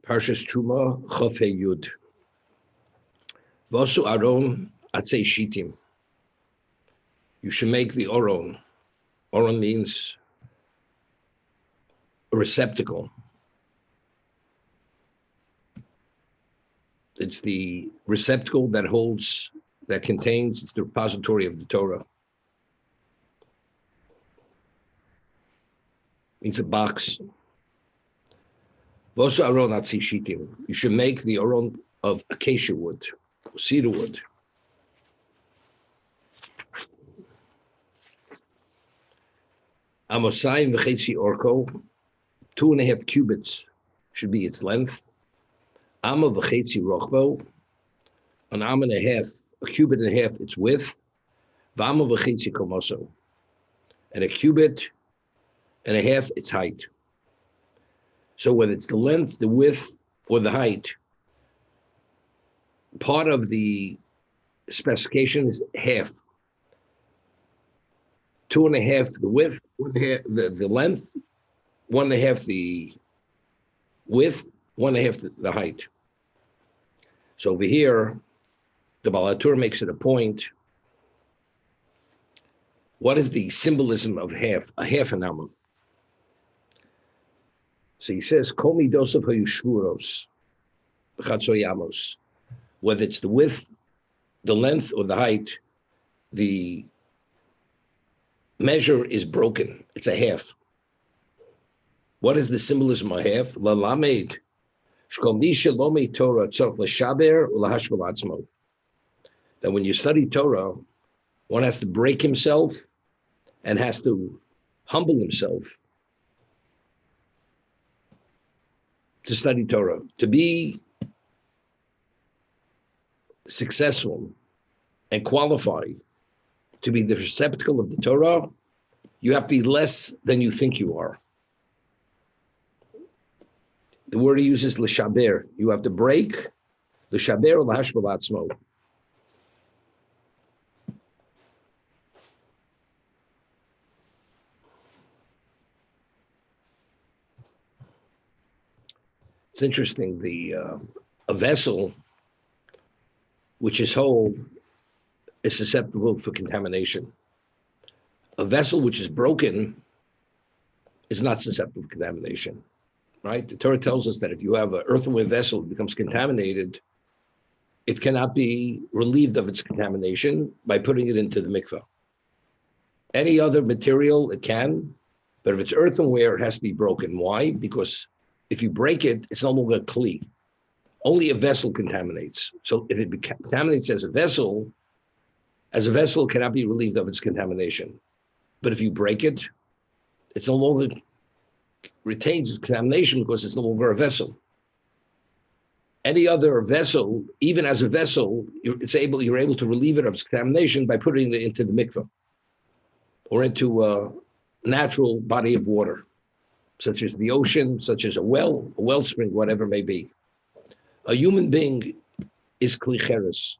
Parshas Truma, Chof He Yud. Vosu Aron Atzei Shitim. You should make the Oran. Oran means a receptacle. It's the receptacle that holds, that contains, it's the repository of the Torah. It's a box. Vosu Aron Atzei Shitim. You should make the Aron of acacia wood, cedar wood. Amosayim v'chetzi orko, 2.5 cubits should be its length. Amoh v'chetzi rochbo, an am and a half, a cubit and a half its width. V'amoh v'chetzi komoso, and a cubit and a half its height. So whether it's the length, the width, or the height, part of the specification is half. 2.5 the width, 1/2 the length, 1.5 the width, 1.5 the height. So over here, the Baal HaTorah makes it a point. What is the symbolism of half? A half an Amoh. So he says, Kol midos hayu shvuros b'chatzoi amos. Whether it's the width, the length, or the height, the measure is broken. It's a half. What is the symbolism of half? Lalamed shkol mi shelomei Torah tzorich l'shaber u'lahashbel atzmo. That when you study Torah, one has to break himself and has to humble himself to study Torah. To be successful and qualified to be the receptacle of the Torah, you have to be less than you think you are. The word he uses, l'shaber. You have to break, l'shaber or l'hashbel atzmo. It's interesting, a vessel which is whole is susceptible for contamination. A vessel which is broken is not susceptible to contamination, right? The Torah tells us that if you have an earthenware vessel that becomes contaminated, it cannot be relieved of its contamination by putting it into the mikveh. Any other material, it can, but if it's earthenware, it has to be broken. Why? Because if you break it, it's no longer a kli. Only a vessel contaminates. So if it contaminates as a vessel cannot be relieved of its contamination. But if you break it, it's no longer retains its contamination because it's no longer a vessel. Any other vessel, even as a vessel, you're able to relieve it of its contamination by putting it into the mikveh or into a natural body of water, such as the ocean, such as a wellspring, whatever it may be. A human being is kli cheres.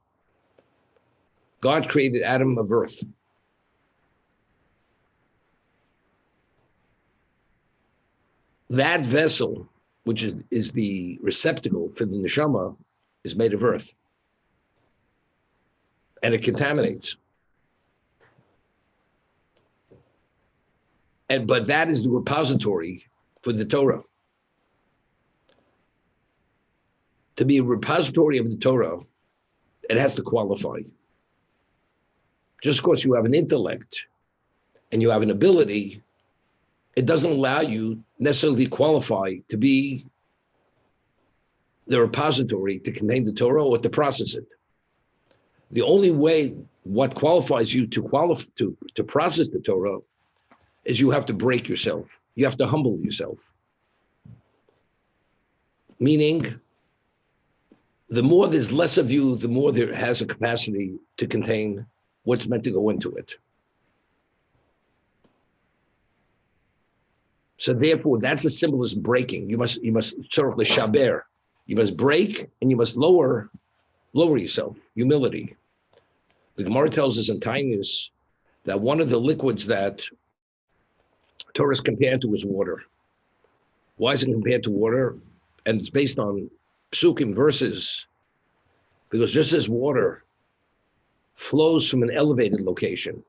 God created Adam of earth. That vessel, which is the receptacle for the neshama, is made of earth. And it contaminates. But that is the repository for the Torah. To be a repository of the Torah, it has to qualify. Just because you have an intellect and you have an ability, it doesn't allow you necessarily qualify to be the repository to contain the Torah or to process it. The only way what qualifies you to process the Torah is you have to break yourself. You have to humble yourself. Meaning, the more there's less of you, the more there has a capacity to contain what's meant to go into it. So therefore, that's the symbolism breaking. You must tzorich l'shaber. You must break and you must lower yourself, humility. The Gemara tells us in Tainus that one of the liquids that Torah is compared to is water. Why is it compared to water? and it's based on psukim verses, because just as water flows from an elevated location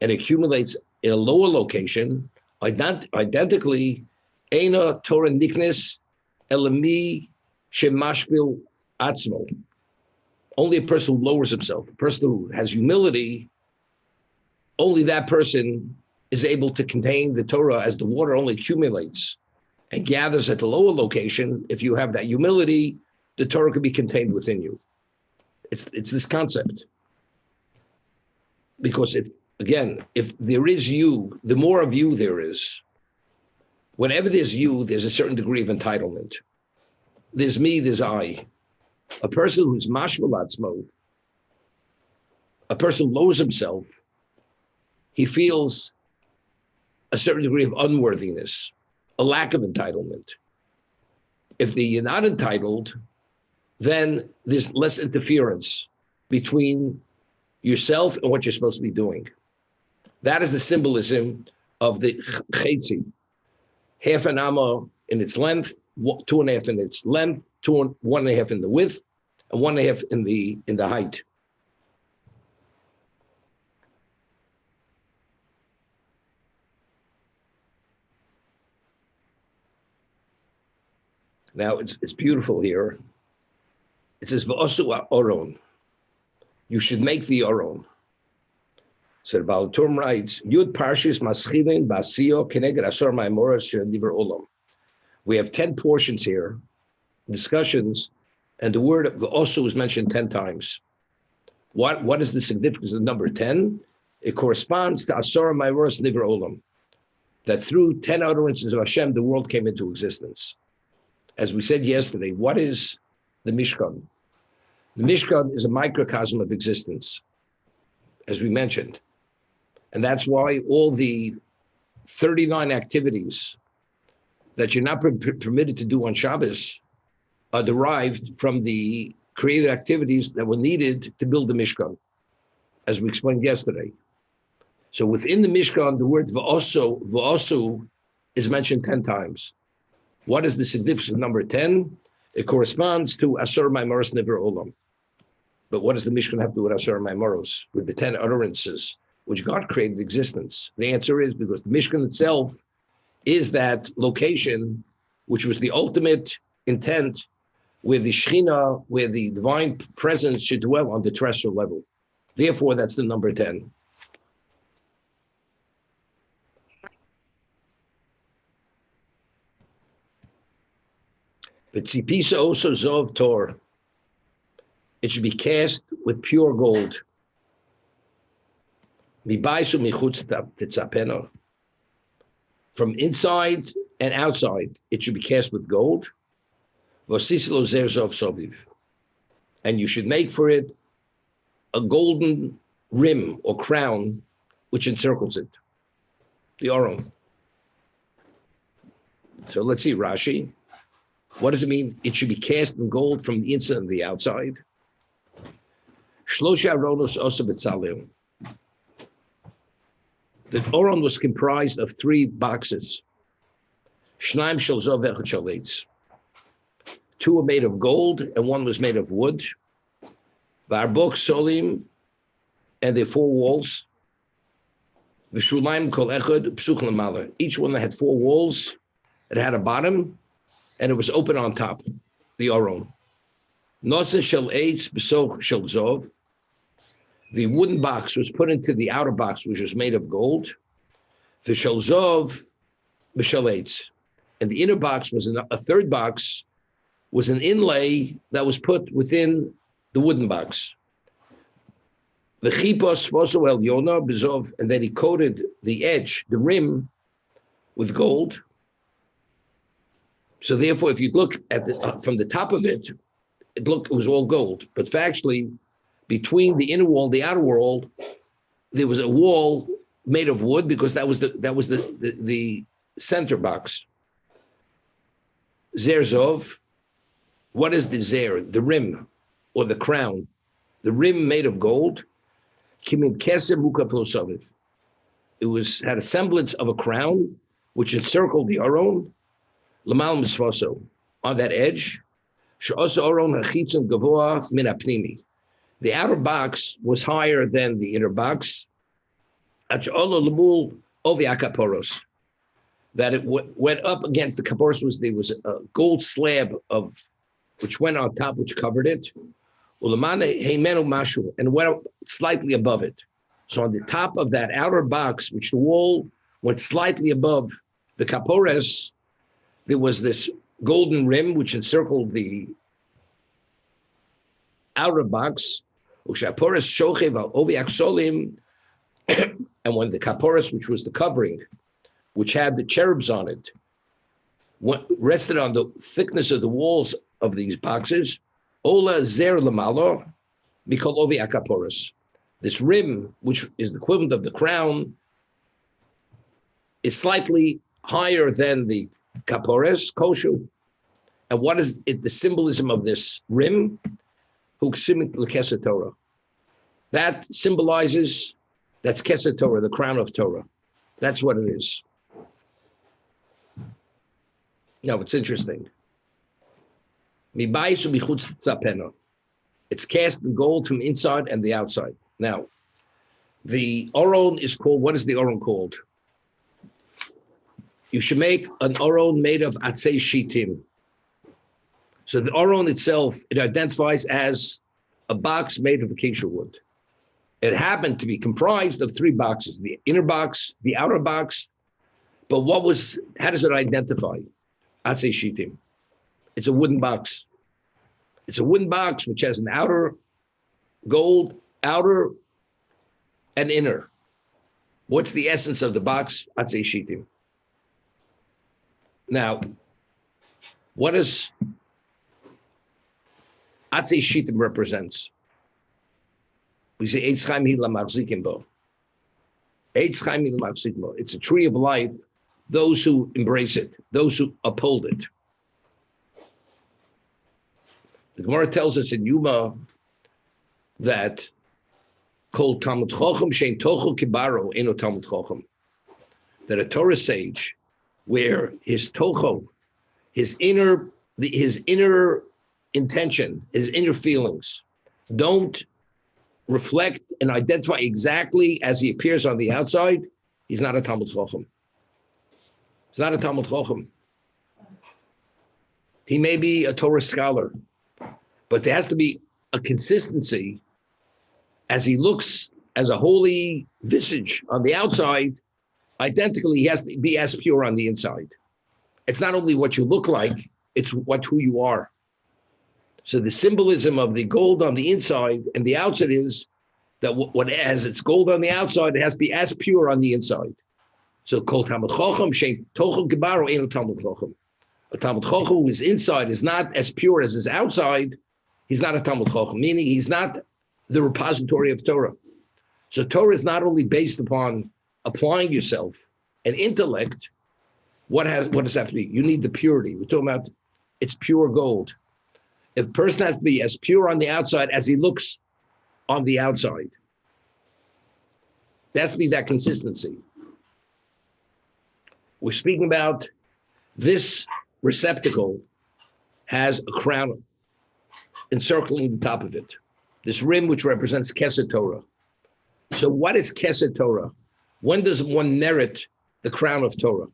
and accumulates in a lower location, identically, Eina Torah Niknes Elami Shemashpil Atzmo. Only a person who lowers himself, a person who has humility, only that person is able to contain the Torah, as the water only accumulates and gathers at the lower location. If you have that humility, the Torah can be contained within you. It's this concept. Because if there is you, the more of you there is. Whenever there's you, there's a certain degree of entitlement. There's me, there's I. A person who's mashmalatzmo, a person who lowers himself, he feels a certain degree of unworthiness, a lack of entitlement. If you're not entitled, then there's less interference between yourself and what you're supposed to be doing. That is the symbolism of the chetzi. Half an Amoh in its length, 2.5 in its length, 1.5 in the width, and 1.5 in the height. Now it's beautiful here. It says v'osu Aron. You should make the Aron. So the Baal Turim writes, Yud Parshis Maschilin Basio Keneged Asor Ma'amoros Shediver Olam. We have 10 portions here, discussions, and the word v'osu is mentioned 10 times. What is the significance of number 10? It corresponds to Asor Ma'amoros Shediver Olam, that through 10 utterances of Hashem, the world came into existence. As we said yesterday, what is the Mishkan? The Mishkan is a microcosm of existence, as we mentioned. And that's why all the 39 activities that you're not permitted to do on Shabbos are derived from the creative activities that were needed to build the Mishkan, as we explained yesterday. So within the Mishkan, the word v'osu is mentioned 10 times. What is the significance of number 10? It corresponds to Asur Maimaros Niver Olam. But what does the Mishkan have to do with Asur Maimaros, with the 10 utterances which God created existence? The answer is because the Mishkan itself is that location which was the ultimate intent where the Shekhinah, where the divine presence should dwell on the terrestrial level. Therefore, that's the number 10. But Tzipisa also Zov Tor. It should be cast with pure gold. From inside and outside, it should be cast with gold. And you should make for it a golden rim or crown which encircles it, the Aron. So let's see Rashi. What does it mean? It should be cast in gold from the inside and the outside. The Oran was comprised of 3 boxes. 2 were made of gold and 1 was made of wood. Varbok solim, and their 4 walls. Each one had 4 walls. It had a bottom, and it was open on top, the Aron. Nosen shel eitz b'soch shel zov. The wooden box was put into the outer box, which was made of gold. The shel zov b'shel eitz. And the inner box was a third box, was an inlay that was put within the wooden box. The chipos foso el yona b'zov, and then he coated the edge, the rim, with gold. So therefore, if you look at from the top of it, it was all gold. But factually, between the inner wall and the outer wall, there was a wall made of wood because that was the center box. Zerzov, what is the zer? The rim or the crown. The rim made of gold. It had a semblance of a crown which encircled the Aron. Lamal misfaso. on that edge. The outer box was higher than the inner box. That it went up against the kaporos. There was a gold slab which went on top, which covered it, and went up slightly above it. So on the top of that outer box, which the wall went slightly above the kaporos, there was this golden rim which encircled the outer box. And when the kaporos, which was the covering, which had the cherubs on it, rested on the thickness of the walls of these boxes, Ola zer lamalo mikol ovi akaporos. This rim, which is the equivalent of the crown, is slightly higher than the kaporos, koshu. And what is it, the symbolism of this rim? Huksimik l'keser Torah. That symbolizes, that's keser Torah, the crown of Torah. That's what it is. Now, it's interesting. It's cast in gold from inside and the outside. Now, the Aron is called, what is the Aron called? You should make an Aron made of atzei shitim. So the Aron itself, it identifies as a box made of acacia wood. It happened to be comprised of three boxes, the inner box, the outer box, but how does it identify? Atzei shitim. It's a wooden box. It's a wooden box which has an outer gold, outer and inner. What's the essence of the box? Atzei shitim. Now, what does Atzei shitim represents? We say Eitz Chaim hi lamachzikim bo. Eitz Chaim hi lamachzikim bo. It's a tree of life. Those who embrace it, those who uphold it. The Gemara tells us in Yuma that called Talmud Chochem shein tocho kibaro eno Talmud Chochem, that a Torah sage, where his tocho, his inner intention, his inner feelings, don't reflect and identify exactly as he appears on the outside, he's not a Talmud Chochem. He's not a Talmud Chochem. He may be a Torah scholar, but there has to be a consistency as he looks as a holy visage on the outside. Identically, he has to be as pure on the inside. It's not only what you look like, it's who you are. So the symbolism of the gold on the inside and the outside is that what has its gold on the outside, it has to be as pure on the inside. So called Talmud Chochem, shein tocho kibaro eno Talmud Chochem. A Talmud Chochem whose inside is not as pure as his outside, he's not a Talmud Chochem, meaning he's not the repository of Torah. So Torah is not only based upon applying yourself and intellect. What does that have to be? You need the purity. We're talking about it's pure gold. If a person has to be as pure on the outside as he looks on the outside, there has to be that consistency. We're speaking about this receptacle has a crown encircling the top of it. This rim, which represents Keser Torah. So what is Keser Torah? When does one merit the crown of Torah?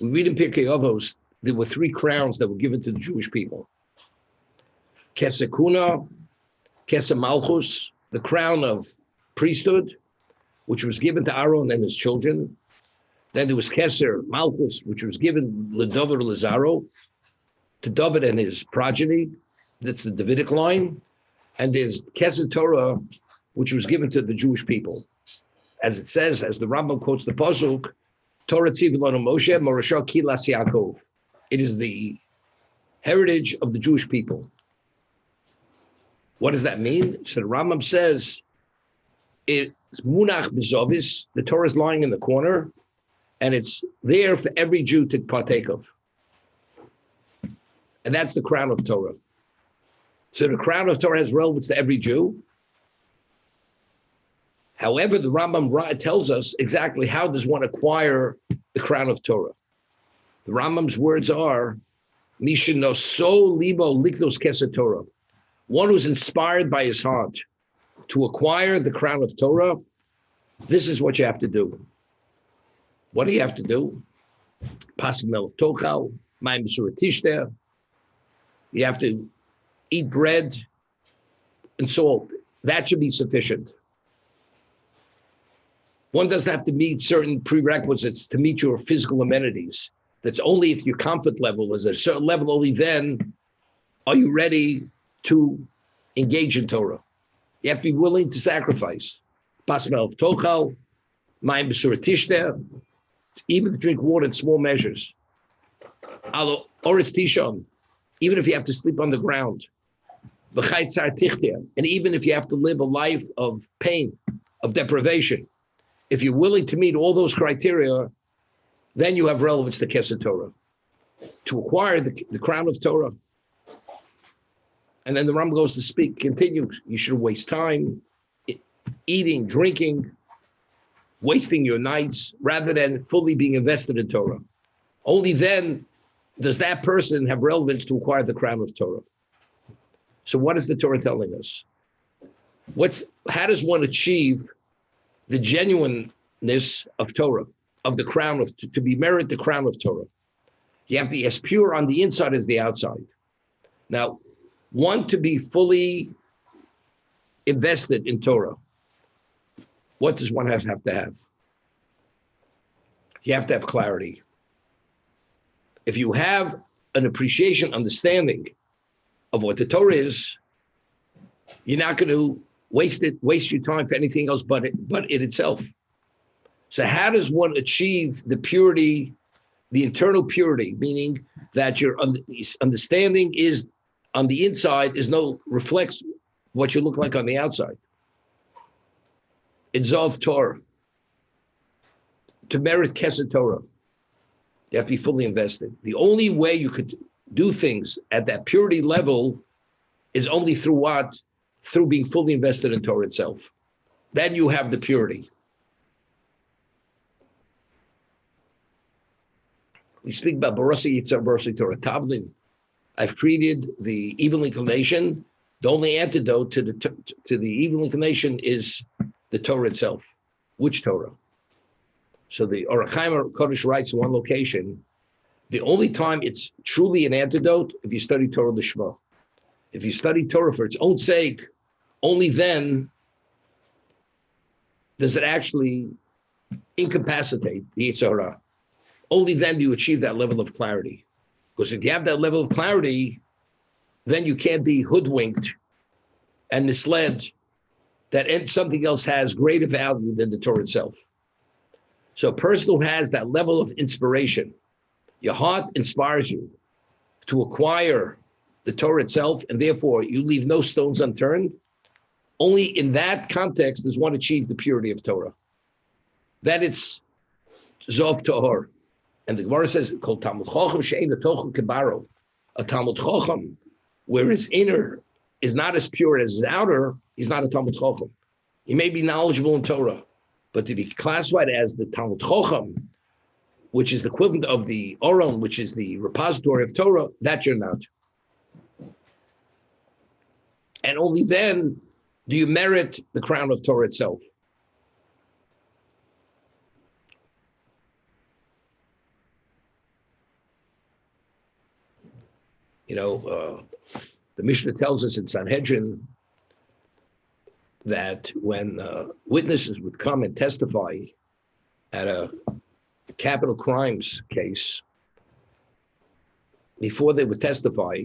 We read in Pirkei Avos, there were three crowns that were given to the Jewish people. Keser Kuna, Keser Malchus, the crown of priesthood, which was given to Aron and his children. Then there was Keser Malchus, which was given LeDavid Lazaro, to David and his progeny. That's the Davidic line. And there's Keser Torah, which was given to the Jewish people. As it says, as the Rambam quotes the Pasuk, Torah tziv lanu Moshe, Morasha kilas Yaakov. It is the heritage of the Jewish people. What does that mean? So the Rambam says, it's munach bezovis, the Torah is lying in the corner, and it's there for every Jew to partake of. And that's the crown of Torah. So the crown of Torah has relevance to every Jew. However, the Rambam tells us exactly how does one acquire the crown of Torah. The Rambam's words are, Mishino so libo liknos keser Torah. One who's inspired by his heart to acquire the crown of Torah, this is what you have to do. What do you have to do? Pasmel tochal, ma'im b'suratishter. You have to eat bread and salt. That should be sufficient. One doesn't have to meet certain prerequisites to meet your physical amenities. That's only if your comfort level is at a certain level, only then are you ready to engage in Torah. You have to be willing to sacrifice. Pasmel tochal, ma'im b'suratishter. Even to drink water in small measures. Alo oretz tishon, even if you have to sleep on the ground. And even if you have to live a life of pain, of deprivation. If you're willing to meet all those criteria, then you have relevance to Keser Torah. To acquire the crown of Torah. And then the Ram goes to speak, continues. You shouldn't waste time eating, drinking, wasting your nights rather than fully being invested in Torah. Only then does that person have relevance to acquire the crown of Torah. So what is the Torah telling us? How does one achieve the genuineness of Torah, of the crown of, to be merit the crown of Torah? You have to be as pure on the inside as the outside. Now, one to be fully invested in Torah, what does one have to have? You have to have clarity. If you have an appreciation, understanding of what the Torah is, you're not going to waste your time for anything else but it itself. So how does one achieve the purity, the internal purity, meaning that your understanding is on the inside reflects what you look like on the outside? It's of Torah. To merit Keser Torah, you have to be fully invested. The only way you could do things at that purity level is only through what? Through being fully invested in Torah itself. Then you have the purity. We speak about Barasi Yitzhak, Barasi Torah Tavlin. I've created the evil inclination. The only antidote to the evil inclination is the Torah itself. Which Torah? So the Oran Kodesh writes in one location, the only time it's truly an antidote if you study Torah Lishma. If you study Torah for its own sake, only then does it actually incapacitate the Yetzer Hara. Only then do you achieve that level of clarity. Because if you have that level of clarity, then you can't be hoodwinked and misled that something else has greater value than the Torah itself. So a person who has that level of inspiration, your heart inspires you to acquire the Torah itself, and therefore you leave no stones unturned. Only in that context does one achieve the purity of Torah. That it's Zov Tahor. And the Gemara says, Kol Talmud Chacham she'eino tochel kebaro. A Talmud Chacham, where his inner is not as pure as his outer, he's not a Talmud Chacham. He may be knowledgeable in Torah, but to be classified as the Talmud Chacham, which is the equivalent of the Oran, which is the repository of Torah, that you're not. And only then do you merit the crown of Torah itself. The Mishnah tells us in Sanhedrin that when witnesses would come and testify at a capital crimes case, before they would testify,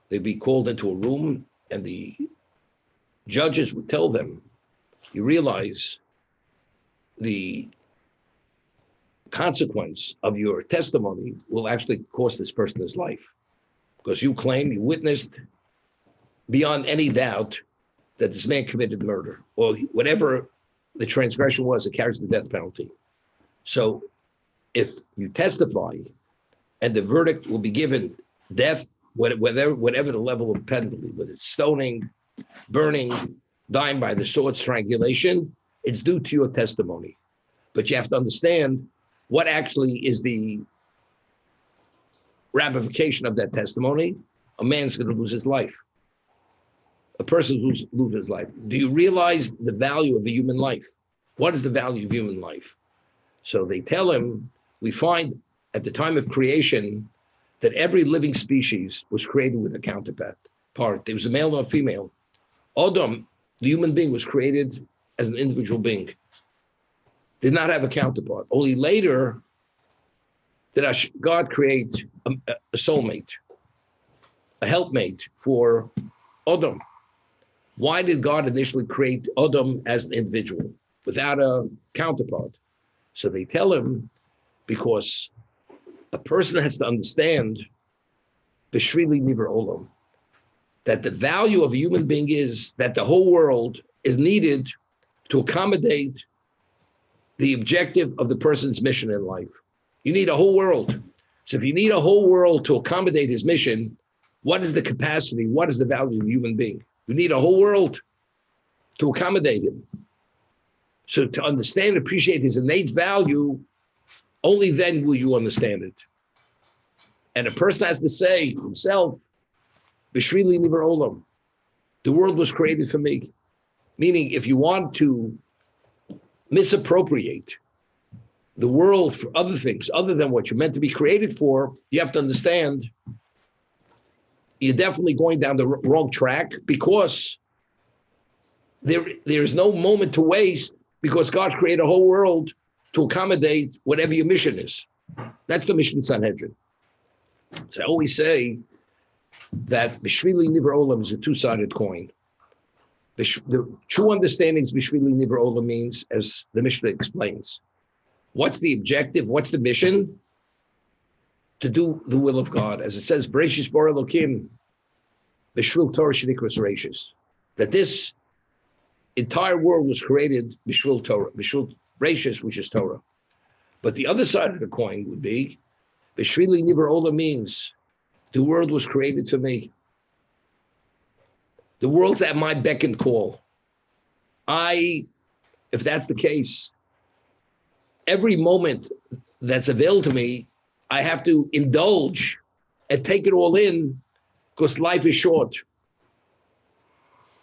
they'd be called into a room and the judges would tell them, you realize the consequence of your testimony will actually cost this person his life. Because you witnessed beyond any doubt that this man committed murder, or whatever the transgression was, it carries the death penalty. So if you testify and the verdict will be given death, whatever the level of penalty, whether it's stoning, burning, dying by the sword, strangulation, it's due to your testimony. But you have to understand what actually is the ramification of that testimony, a man's going to lose his life. A person loses his life. Do you realize the value of the human life? What is the value of human life? So they tell him, we find at the time of creation that every living species was created with a counterpart. There was a male or a female. Adam, the human being, was created as an individual being. Did not have a counterpart. Only later did God create a soulmate, a helpmate for Adam. Why did God initially create Adam as an individual without a counterpart? So they tell him, because a person has to understand B'Shrili Niver Olam, that the value of a human being is that the whole world is needed to accommodate the objective of the person's mission in life. You need a whole world. So if you need a whole world to accommodate his mission, what is the capacity? What is the value of a human being? You need a whole world to accommodate him. So to understand and appreciate his innate value, only then will you understand it. And a person has to say himself, B'Shrili Niver Olam, the world was created for me. Meaning, if you want to misappropriate the world for other things, other than what you're meant to be created for, you have to understand you're definitely going down the wrong track, because there's no moment to waste, because God created a whole world to accommodate whatever your mission is. That's the mission of Sanhedrin. So I always say that B'Shrili Niver Olam is a two-sided coin. The true understanding of B'Shrili Niver Olam means, as the Mishnah explains, what's the objective? What's the mission? To do the will of God. As it says, Bereshis bara Elokim, B'Shril Torah Shenikras Reishis. That this entire world was created B'Shril Torah, B'Shril Reishis, which is Torah. But the other side of the coin would be, B'Shrili Niver Olam means the world was created for me. The world's at my beck and call. If that's the case, every moment that's available to me, I have to indulge and take it all in, because life is short.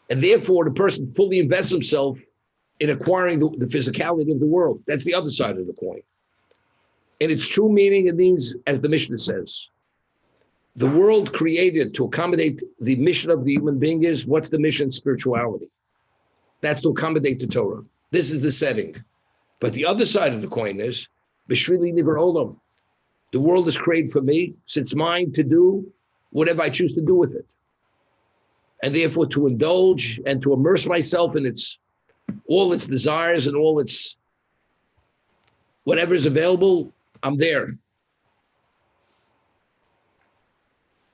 And therefore, the person fully invests himself in acquiring the physicality of the world. That's the other side of the coin. In its true meaning, it means, as the Mishnah says, the world created to accommodate the mission of the human being is, what's the mission? Spirituality. That's to accommodate the Torah. This is the setting. But the other side of the coin is, B'Shrili Niver Olam. The world is created for me, so it's mine to do whatever I choose to do with it. And therefore to indulge and to immerse myself in all its desires and all its, whatever is available, I'm there.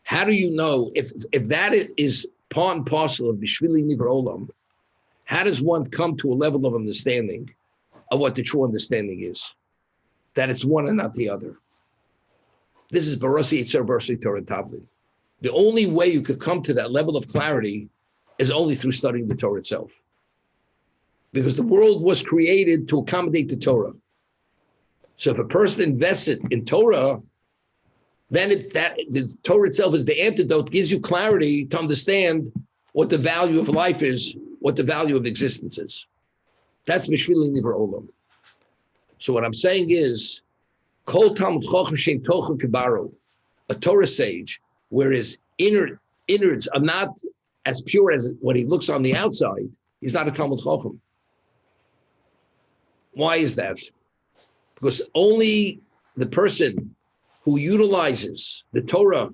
How do you know if that is part and parcel of B'Shrili Niver Olam? How does one come to a level of understanding of what the true understanding is? That it's one and not the other. This is Barasi Yitzer Barasi Torah Tavlin. The only way you could come to that level of clarity is only through studying the Torah itself. Because the world was created to accommodate the Torah. So if a person invests it in Torah, then the Torah itself is the antidote, gives you clarity to understand what the value of life is, what the value of existence is. That's B'Shrili Niver Olam. So what I'm saying is, Kol Talmud Chacham Shein Tocha Kibaro, a Torah sage, where his innards are not as pure as what he looks on the outside, he's not a Talmud Chacham. Why is that? Because only the person who utilizes the Torah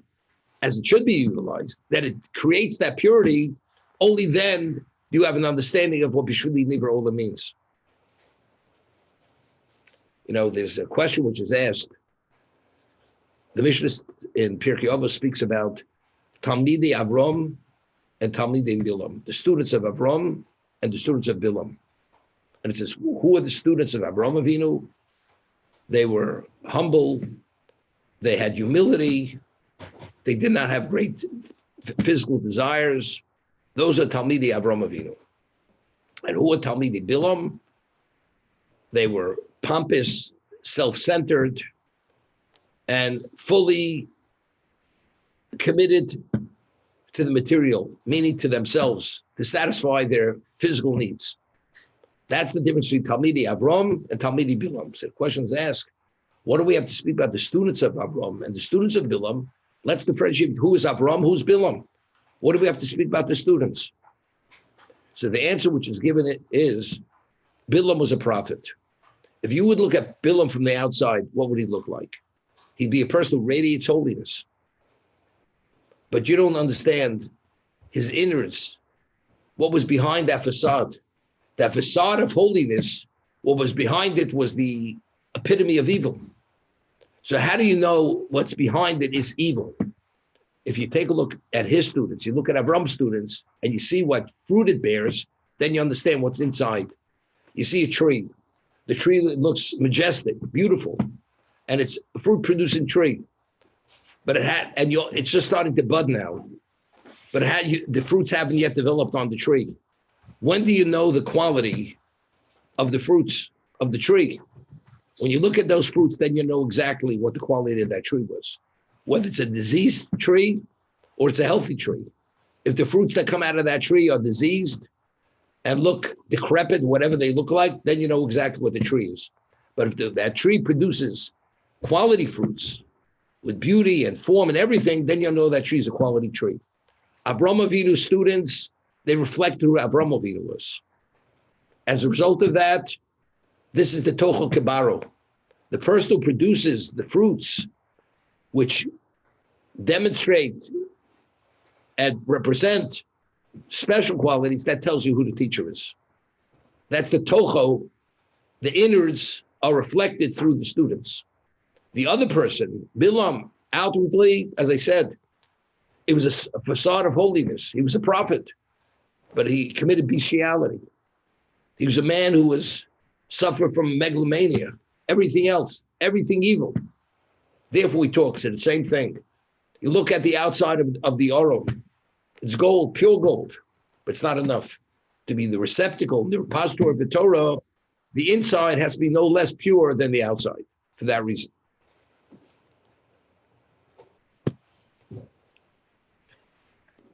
as it should be utilized, that it creates that purity, only then do you have an understanding of what B'Shrili Niver Olam means. You know, there's a question which is asked. The Mishnah in Pirkei Avos speaks about Talmidei Avram and Talmidei Bilam, the students of Avram and the students of Bilam. And it says, who are the students of Avram Avinu? They were humble, they had humility, they did not have great physical desires. Those are Talmidei Avram Avinu. And who are Talmidei Bilam? They were pompous, self-centered, and fully committed to the material, meaning to themselves, to satisfy their physical needs. That's the difference between Talmidi Avram and Talmidi Bilam. So the question is asked, what do we have to speak about the students of Avram and the students of Bilam? Let's differentiate who is Avram, who's Bilam. What do we have to speak about the students? So the answer which is given it is, Bilam was a prophet. If you would look at Bilam from the outside, what would he look like? He'd be a person who radiates holiness. But you don't understand his innards, what was behind that facade. That facade of holiness, what was behind it was the epitome of evil. So how do you know what's behind it is evil? If you take a look at his students, you look at Avram's students, and you see what fruit it bears, then you understand what's inside. You see a tree. The tree looks majestic, beautiful, and it's a fruit-producing tree. But it's just starting to bud now. But the fruits haven't yet developed on the tree. When do you know the quality of the fruits of the tree? When you look at those fruits, then you know exactly what the quality of that tree was. Whether it's a diseased tree or it's a healthy tree. If the fruits that come out of that tree are diseased and look decrepit, whatever they look like, then you know exactly what the tree is. But if that tree produces quality fruits with beauty and form and everything, then you'll know that tree is a quality tree. Avram Avinu's students, they reflect who Avram Avinu was. As a result of that, this is the Tochel Kibaro. The person who produces the fruits which demonstrate and represent special qualities, that tells you who the teacher is. That's the Tocho. The innards are reflected through the students. The other person, Bilam, outwardly, as I said, it was a facade of holiness. He was a prophet, but he committed bestiality. He was a man who suffered from megalomania, everything else, everything evil. Therefore, we talk to the same thing. You look at the outside of the Aron. It's gold, pure gold, but it's not enough to be the receptacle, the repository of the Torah. The inside has to be no less pure than the outside for that reason.